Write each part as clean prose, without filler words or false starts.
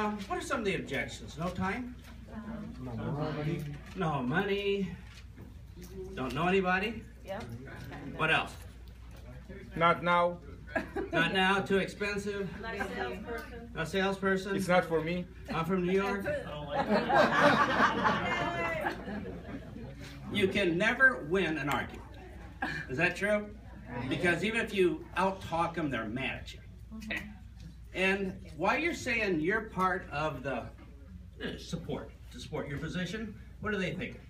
Now, what are some of the objections? No time? No money. Don't know anybody? Yep. What else? Not now. Not now, too expensive. Not a salesperson. A salesperson. It's not for me. I'm from New York. You can never win an argument. Is that true? Because even if you out-talk them, they're mad at you. And while you're saying you're part of the to support your position, what are they thinking?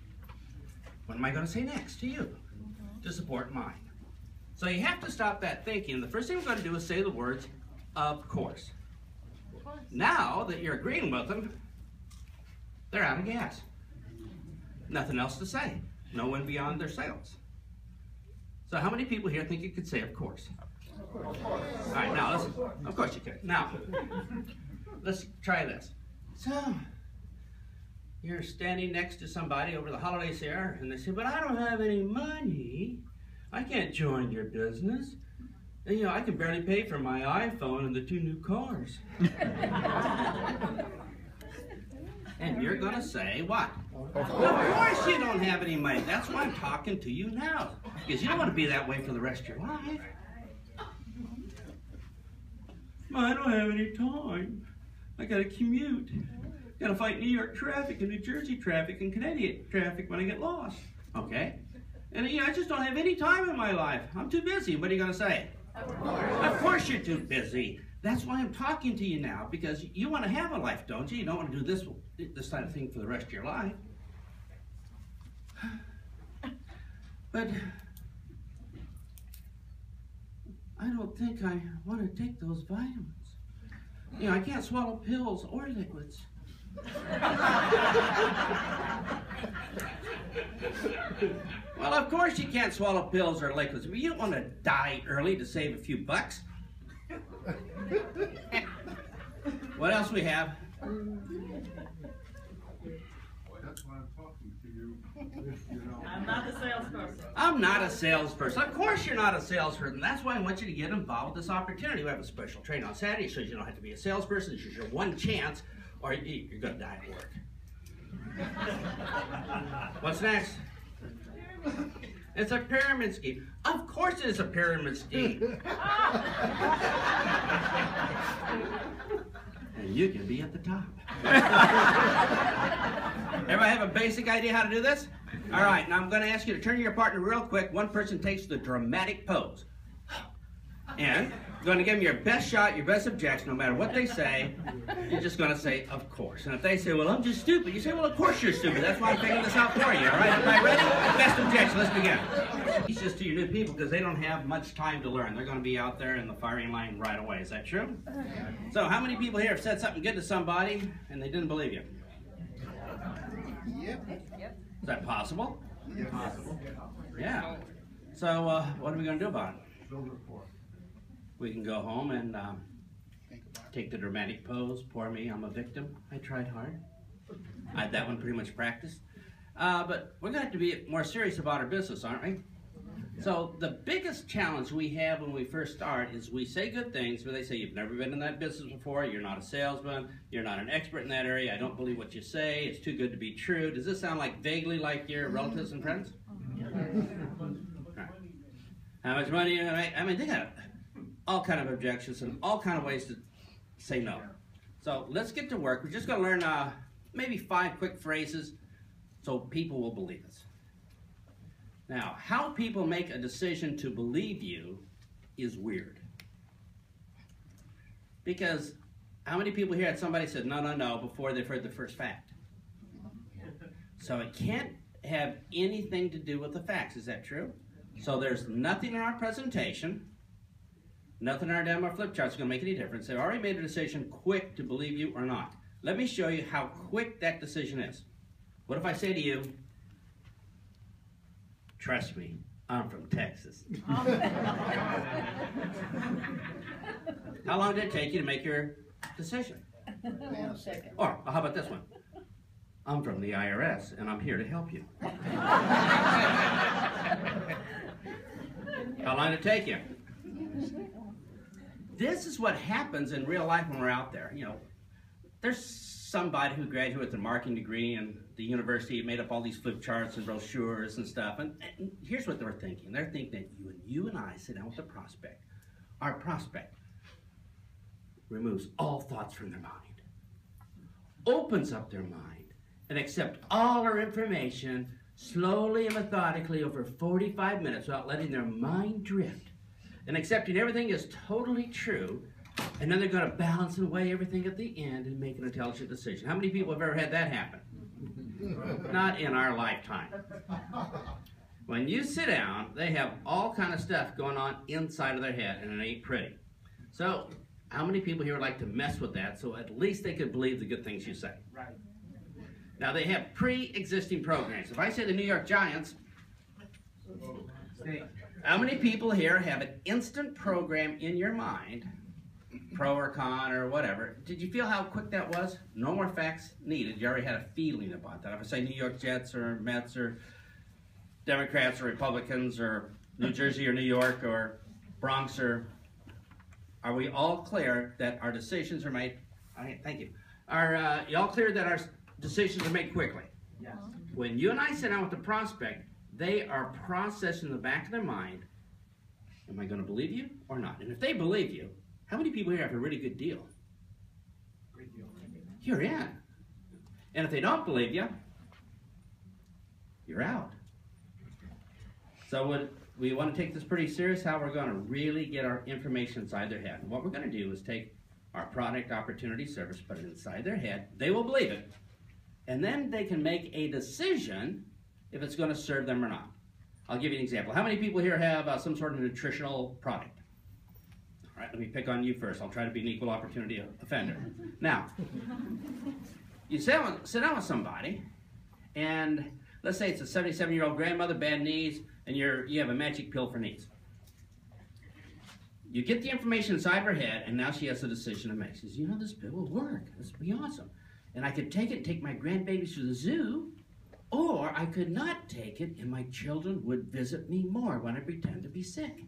What am I going to say next to you to support mine? So you have to stop that thinking. The first thing we're going to do is say the words, of course. Now that you're agreeing with them, they're out of gas. Nothing else to say. No one beyond their sales. So how many people here think you could say, of course? All right, now listen. Of course you can. Now, let's try this. So, you're standing next to somebody over the holidays here, and they say, but I don't have any money. I can't join your business. And, I can barely pay for my iPhone and the 2 new cars. And you're going to say what? Of course you don't have any money. That's why I'm talking to you now. Because you don't want to be that way for the rest of your life. I don't have any time. I got to commute. Got to fight New York traffic and New Jersey traffic and Connecticut traffic when I get lost. Okay? And I just don't have any time in my life. I'm too busy. What are you going to say? Of course you're too busy. That's why I'm talking to you now, because you want to have a life, don't you? You don't want to do this kind of thing for the rest of your life. But I don't think I want to take those vitamins. I can't swallow pills or liquids. Well, of course you can't swallow pills or liquids. But you don't want to die early to save a few bucks. What else we have? That's why I'm talking to you. I'm not a salesperson. I'm not a salesperson. Of course you're not a salesperson. That's why I want you to get involved with this opportunity. We have a special training on Saturday. It shows you don't have to be a salesperson. This is your one chance, or you're going to die at work. What's next? It's a pyramid scheme. Of course it's a pyramid scheme. And you can be at the top. Everybody have a basic idea how to do this? All right, now I'm going to ask you to turn to your partner real quick. One person takes the dramatic pose. And you're going to give them your best shot, your best objection, no matter what they say. You're just going to say, of course. And if they say, well, I'm just stupid, you say, well, of course you're stupid. That's why I'm figuring this out for you. All right, everybody ready? Best objection. Let's begin. It's just to your new people because they don't have much time to learn. They're going to be out there in the firing line right away. Is that true? So how many people here have said something good to somebody and they didn't believe you? Yep. Is that possible? Yes. Possible. Yeah. So what are we going to do about it? Build a rapport. We can go home and take the dramatic pose. Poor me, I'm a victim. I tried hard. I had that one pretty much practiced. But we're going to have to be more serious about our business, aren't we? So the biggest challenge we have when we first start is we say good things, but they say you've never been in that business before, you're not a salesman, you're not an expert in that area, I don't believe what you say, it's too good to be true. Does this sound like vaguely like your relatives and friends? Right. How much money? I mean, they got all kind of objections and all kind of ways to say no. So let's get to work. We're just going to learn maybe 5 quick phrases so people will believe us. Now, how people make a decision to believe you is weird. Because how many people here had somebody said no, no, no before they've heard the first fact? So it can't have anything to do with the facts. Is that true? So there's nothing in our presentation, nothing in our demo or flip charts is going to make any difference. They've already made a decision quick to believe you or not. Let me show you how quick that decision is. What if I say to you, trust me, I'm from Texas. How long did it take you to make your decision? A second. Or how about this one? I'm from the IRS and I'm here to help you. How long did it take you? This is what happens in real life when we're out there. there's somebody who graduated with a marketing degree and the university made up all these flip charts and brochures and stuff. And here's what they're thinking. They're thinking that you and I sit down with the prospect. Our prospect removes all thoughts from their mind, opens up their mind, and accepts all our information slowly and methodically over 45 minutes without letting their mind drift, and accepting everything is totally true. And then they're going to balance and weigh everything at the end and make an intelligent decision. How many people have ever had that happen? Not in our lifetime. When you sit down, they have all kind of stuff going on inside of their head, and it ain't pretty. So, how many people here would like to mess with that so at least they could believe the good things you say? Right. Now, they have pre-existing programs. If I say the New York Giants, how many people here have an instant program in your mind, pro or con or whatever? Did you feel how quick that was? No more facts needed. You already had a feeling about that. If I say New York Jets or Mets or Democrats or Republicans or New Jersey or New York or Bronx, or are we all clear that our decisions are made? Thank you. Are you all clear that our decisions are made quickly? Yes. When you and I sit down with the prospect, they are processing in the back of their mind, am I going to believe you or not? And if they believe you, how many people here have a really good deal? Great deal. You're in. And if they don't believe you, you're out. So we want to take this pretty serious, how we're going to really get our information inside their head. And what we're going to do is take our product, opportunity, service, put it inside their head. They will believe it. And then they can make a decision if it's going to serve them or not. I'll give you an example. How many people here have some sort of nutritional product? All right, let me pick on you first. I'll try to be an equal opportunity offender. Now, you sit down with somebody, and let's say it's a 77-year-old grandmother, bad knees, and you have a magic pill for knees. You get the information inside her head, and now she has a decision to make. She says, you know, this pill will work. This will be awesome. And I could take it and take my grandbabies to the zoo, or I could not take it, and my children would visit me more when I pretend to be sick.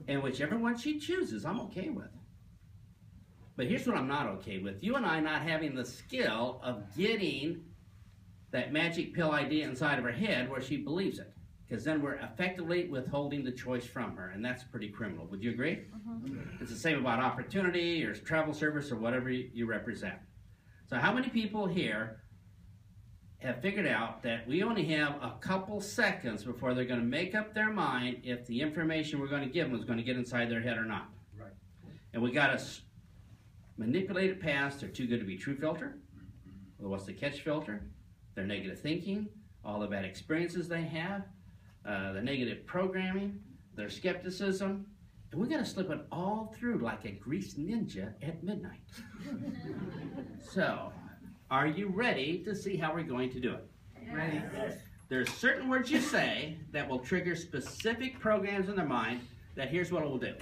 And whichever one she chooses, I'm okay with. But here's what I'm not okay with. You and I not having the skill of getting that magic pill idea inside of her head where she believes it. Because then we're effectively withholding the choice from her, and that's pretty criminal. Would you agree? It's the same about opportunity or travel service or whatever you represent. So how many people here have figured out that we only have a couple seconds before they're going to make up their mind if the information we're going to give them is going to get inside their head or not? Right. And we got to manipulate it past their too good to be true filter, or what's the catch filter, their negative thinking, all the bad experiences they have, the negative programming, their skepticism, and we got to slip it all through like a greased ninja at midnight. So, are you ready to see how we're going to do it? Ready. There's certain words you say that will trigger specific programs in their mind that here's what it will do.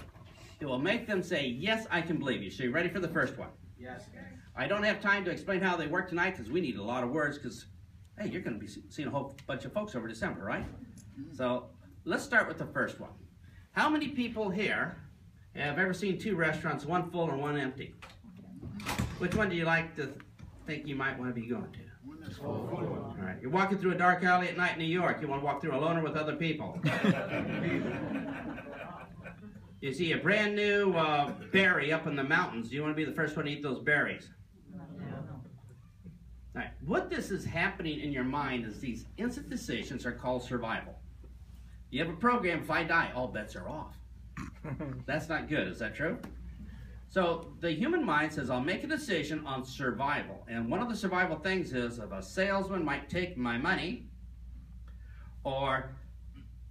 It will make them say, yes, I can believe you. So you ready for the first one? Yes. I don't have time to explain how they work tonight because we need a lot of words because, hey, you're going to be seeing a whole bunch of folks over December, right? So let's start with the first one. How many people here have ever seen two restaurants, one full and one empty? Which one do you like to think you might want to be going to? All right. You're walking through a dark alley at night in New York. You want to walk through alone or with other people? You see a brand new berry up in the mountains. Do you want to be the first one to eat those berries? All right. What this is happening in your mind is these instant decisions are called survival. You have a program, if I die, all bets are off. That's not good. Is that true? So the human mind says, I'll make a decision on survival. And one of the survival things is if a salesman might take my money, or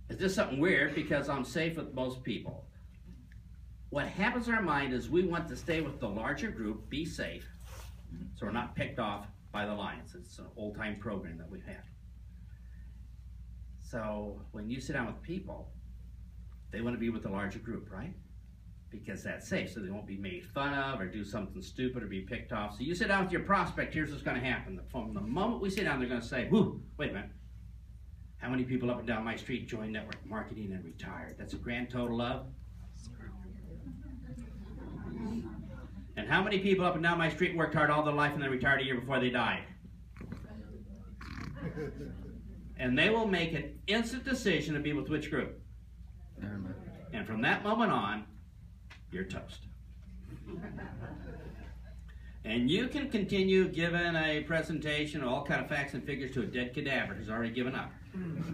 is this something weird because I'm safe with most people? What happens in our mind is we want to stay with the larger group, be safe, so we're not picked off by the lions. It's an old-time program that we've had. So when you sit down with people, they want to be with the larger group, right? Because that's safe, so they won't be made fun of or do something stupid or be picked off. So you sit down with your prospect, here's what's going to happen. From the moment we sit down, they're going to say, whoo, wait a minute. How many people up and down my street joined network marketing and retired? That's a grand total of? And how many people up and down my street worked hard all their life and they retired a year before they died? And they will make an instant decision to be with which group? And from that moment on, you're toast. And you can continue giving a presentation of all kind of facts and figures to a dead cadaver who's already given up.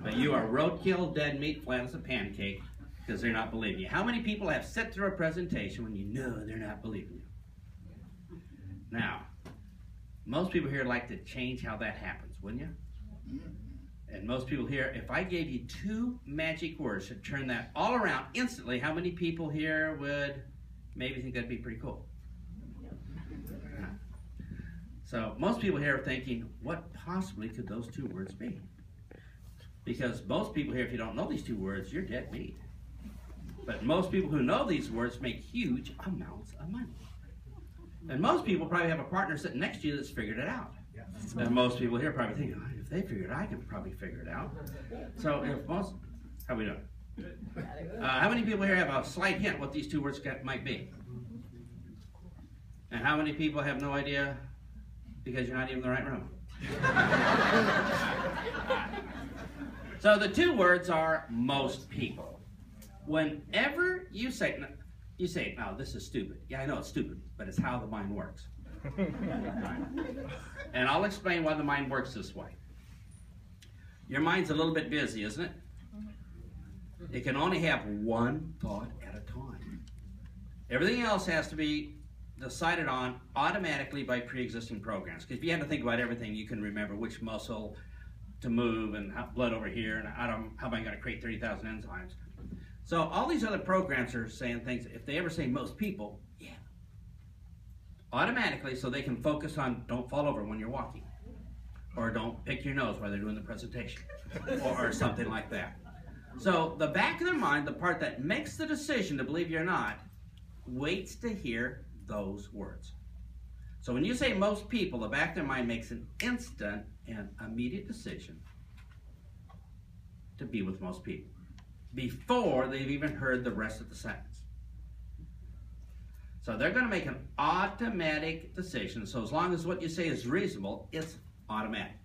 But you are roadkill, dead meat, flat as a pancake, because they're not believing you. How many people have sit through a presentation when you know they're not believing you? Now, most people here like to change how that happens, wouldn't you? And most people here, if I gave you 2 magic words to turn that all around instantly, how many people here would maybe think that'd be pretty cool? So most people here are thinking, what possibly could those 2 words be? Because most people here, if you don't know these 2 words, you're dead meat. But most people who know these words make huge amounts of money. And most people probably have a partner sitting next to you that's figured it out. And most people here probably think, oh, if they figure it, I can probably figure it out. So if most, how we doing? How many people here have a slight hint what these 2 words might be? And how many people have no idea because you're not even in the right room? So the 2 words are most people. Whenever you say, no, this is stupid. Yeah, I know it's stupid, but it's how the mind works. And I'll explain why the mind works this way. Your mind's a little bit busy, isn't it? It can only have one thought at a time. Everything else has to be decided on automatically by pre-existing programs. Because if you have to think about everything, you can remember which muscle to move and how, blood over here, and how am I going to create 30,000 enzymes. So all these other programs are saying things, if they ever say most people, yeah, automatically, so they can focus on don't fall over when you're walking, or don't pick your nose while they're doing the presentation, or something like that. So the back of their mind, the part that makes the decision to believe you or not, waits to hear those words. So when you say most people, the back of their mind makes an instant and immediate decision to be with most people before they've even heard the rest of the sentence. So they're going to make an automatic decision. So as long as what you say is reasonable, it's automatic.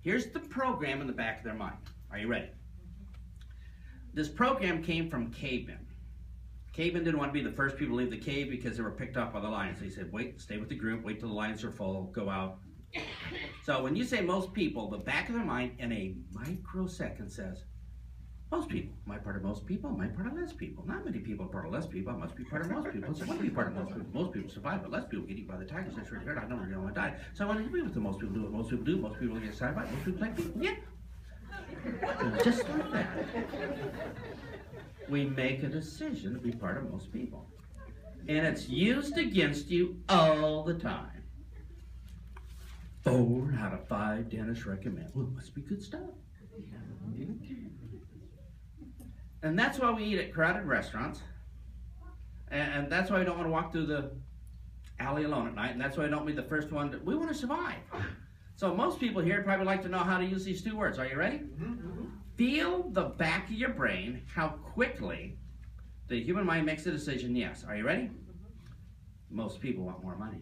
Here's the program in the back of their mind. Are you ready? This program came from cavemen. Cavemen didn't want to be the first people to leave the cave because they were picked up by the lions. They said, wait, stay with the group, wait till the lions are full, go out. So when you say most people, the back of their mind in a microsecond says, most people. Am I part of most people? Am I part of less people? Not many people are part of less people. I must be part of most people. So I want to be part of most people. Most people survive, but less people get eaten by the tigers. That's really hurt. I don't really want to die. So I want to be with the most people do what most people do. Most people get excited by it. Most people like people. Yeah. And just like that, we make a decision to be part of most people. And it's used against you all the time. 4 out of 5 dentists recommend. Well, it must be good stuff. And that's why we eat at crowded restaurants. And that's why we don't want to walk through the alley alone at night. And that's why we don't be the first one to, we want to survive. So most people here probably like to know how to use these 2 words. Are you ready? Feel the back of your brain, how quickly the human mind makes a decision, yes. Are you ready? Most people want more money.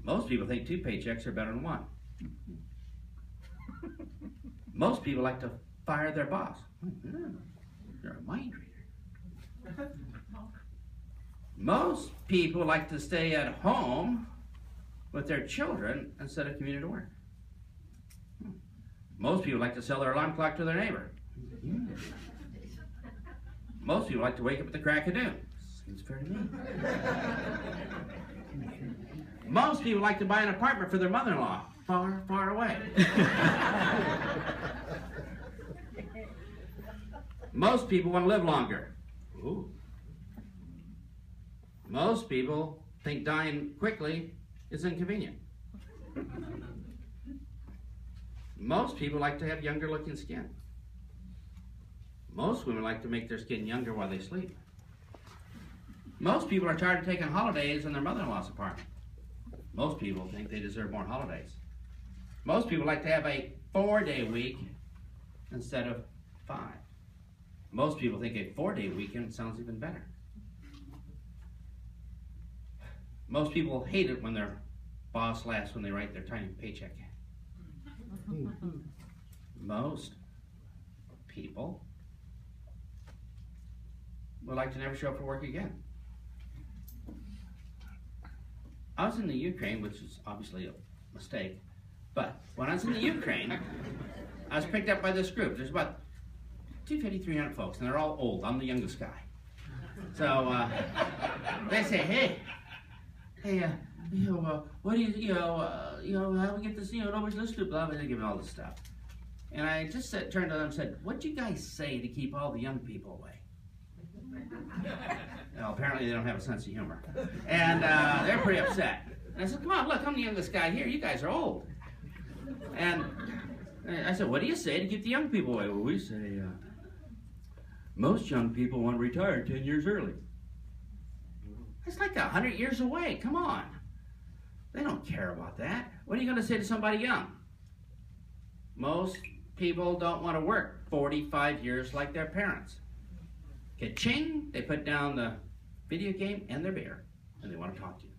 Most people think 2 paychecks are better than 1. Most people like to fire their boss. You're a mind reader. Most people like to stay at home with their children instead of commuting to work. Most people like to sell their alarm clock to their neighbor. Most people like to wake up at the crack of dawn. Seems fair to me. Most people like to buy an apartment for their mother-in-law, far, far away. Most people want to live longer. Ooh. Most people think dying quickly is inconvenient. Most people like to have younger looking skin. Most women like to make their skin younger while they sleep. Most people are tired of taking holidays in their mother-in-law's apartment. Most people think they deserve more holidays. Most people like to have a 4-day week instead of 5. Most people think a 4-day weekend sounds even better. Most people hate it when their boss laughs when they write their tiny paycheck. Most people would like to never show up for work again. I was in the Ukraine, which is obviously a mistake, but when I was in the Ukraine, I was picked up by this group. There's about 250, 300 folks, and they're all old. I'm the youngest guy. So they say, hey, what do you, how do we get this, nobody's listening to blah, blah, they give me all this stuff. And I just turned to them and said, what'd you guys say to keep all the young people away? Well, apparently they don't have a sense of humor. And they're pretty upset. And I said, come on, look, I'm the youngest guy here. You guys are old. And I said, what do you say to keep the young people away? Well, we say, most young people want to retire 10 years early. That's like 100 years away. Come on. They don't care about that. What are you going to say to somebody young? Most people don't want to work 45 years like their parents. Ka-ching, they put down the video game and their beer, and they want to talk to you.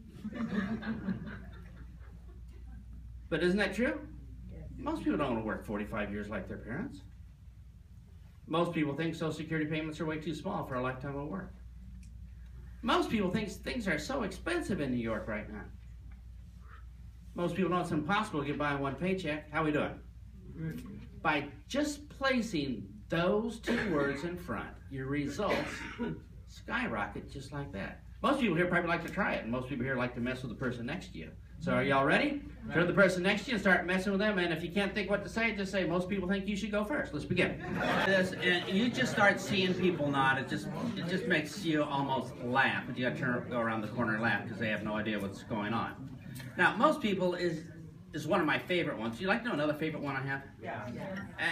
But isn't that true? Most people don't want to work 45 years like their parents. Most people think Social Security payments are way too small for a lifetime of work. Most people think things are so expensive in New York right now. Most people know it's impossible to get by on one paycheck. How are we doing? By just placing those two words in front, your results skyrocket just like that. Most people here probably like to try it, and most people here like to mess with the person next to you. So are y'all ready? Turn to the person next to you and start messing with them, and if you can't think what to say, just say, most people think you should go first. Let's begin. And you just start seeing people nod. It just makes you almost laugh, but you gotta go around the corner and laugh because they have no idea what's going on. Now, most people is one of my favorite ones. You like to know another favorite one I have? Yeah.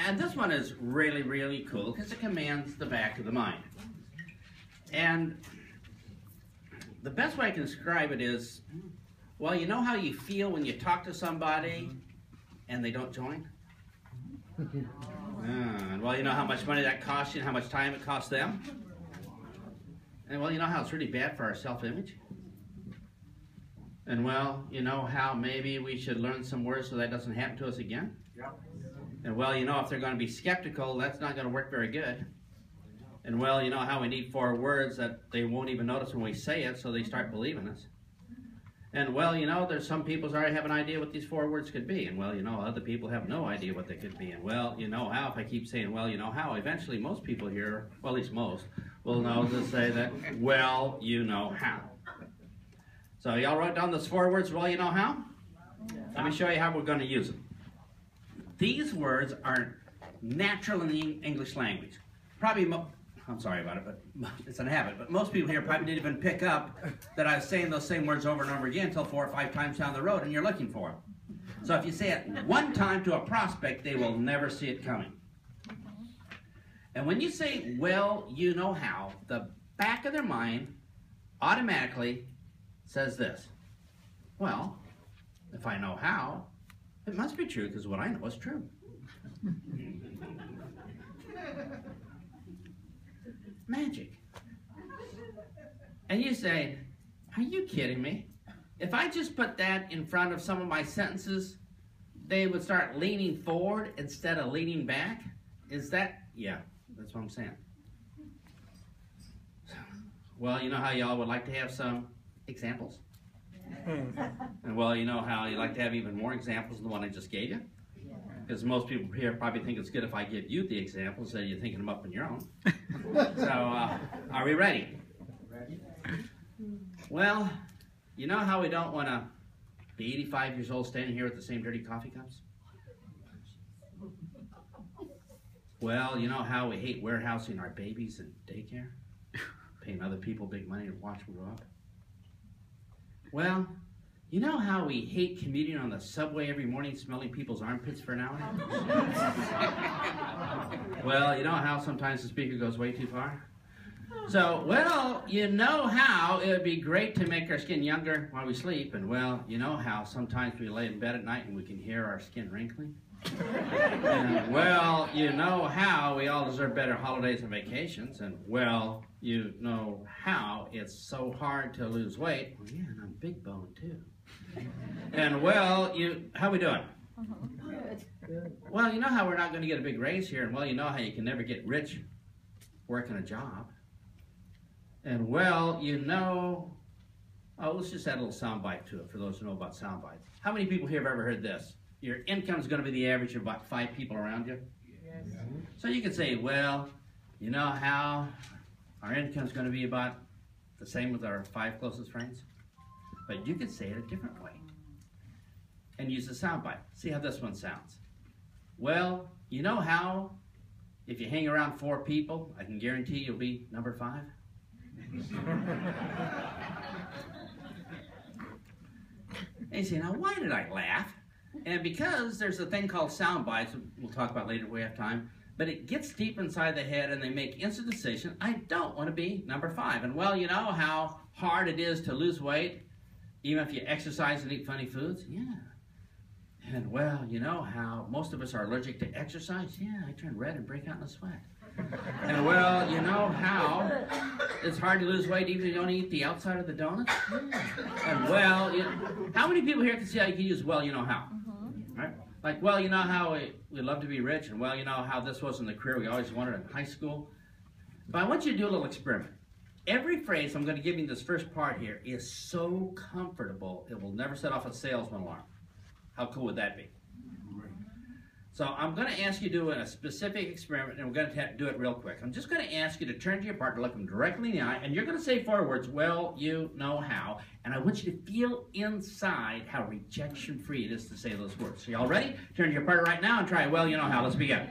And this one is really, really cool because it commands the back of the mind. And the best way I can describe it is, well, you know how you feel when you talk to somebody and they don't join? Well, you know how much money that costs you and how much time it costs them? And well, you know how it's really bad for our self-image? And well, you know how maybe we should learn some words so that doesn't happen to us again? Yep. And well, you know if they're going to be skeptical, that's not going to work very good. And well, you know how we need 4 words that they won't even notice when we say it, so they start believing us. And well, you know, there's some people who already have an idea what these 4 words could be. And well, you know, other people have no idea what they could be. And well, you know how, if I keep saying, well, you know how, eventually most people here, well, at least most, will know to say that, well, you know how. So y'all wrote down those 4 words, well, you know how? Let me show you how we're going to use them. These words are natural in the English language. Probably, I'm sorry about it, but it's a habit. But most people here probably didn't even pick up that I was saying those same words over and over again until 4 or 5 times down the road, and you're looking for them. So if you say it one time to a prospect, they will never see it coming. And when you say, well, you know how, the back of their mind automatically says this. Well, if I know how, it must be true because what I know is true. Magic. And you say, are you kidding me? If I just put that in front of some of my sentences, they would start leaning forward instead of leaning back? Is that, yeah, that's what I'm saying. Well, you know how y'all would like to have some examples? And well, you know how you like to have even more examples than the one I just gave you? Because most people here probably think it's good if I give you the examples instead of you thinking them up on your own. So, are we ready? Ready. Well, you know how we don't want to be 85 years old standing here with the same dirty coffee cups? Well, you know how we hate warehousing our babies in daycare? Paying other people big money to watch them grow up? Well, you know how we hate commuting on the subway every morning smelling people's armpits for an hour? Well, you know how sometimes the speaker goes way too far? So, well, you know how it would be great to make our skin younger while we sleep, and well, you know how sometimes we lay in bed at night and we can hear our skin wrinkling? And well, you know how we all deserve better holidays and vacations, and well, you know how it's so hard to lose weight. Well, yeah, and I'm big bone too. And well, how we doing? Well, you know how we're not going to get a big raise here, and well, you know how you can never get rich working a job. And well, you know, oh, let's just add a little soundbite to it for those who know about sound bites. How many people here have ever heard this? Your income is going to be the average of about 5 people around you. Yes. So you could say, well, you know how our income is going to be about the same with our 5 closest friends? But you could say it a different way and use the soundbite. See how this one sounds. Well, you know how if you hang around 4 people, I can guarantee you'll be number 5? And you say, now why did I laugh? And because there's a thing called sound bites, we'll talk about later if we have time, but it gets deep inside the head and they make instant decision, I don't want to be number 5. And well, you know how hard it is to lose weight, even if you exercise and eat funny foods? Yeah. And well, you know how most of us are allergic to exercise? Yeah, I turn red and break out in a sweat. And well, you know how it's hard to lose weight even if you don't eat the outside of the donut? Yeah. And well, how many people here can see how you can use well, you know how? Right? Like, well, you know how we love to be rich, and well, you know how this wasn't the career we always wanted in high school? But I want you to do a little experiment. Every phrase I'm going to give you in this first part here is so comfortable, it will never set off a salesman alarm. How cool would that be? So I'm going to ask you to do a specific experiment, and we're going to do it real quick. I'm just going to ask you to turn to your partner, look them directly in the eye, and you're going to say 4 words, well, you know how, and I want you to feel inside how rejection-free it is to say those words. So y'all ready? Turn to your partner right now and try, well, you know how. Let's begin.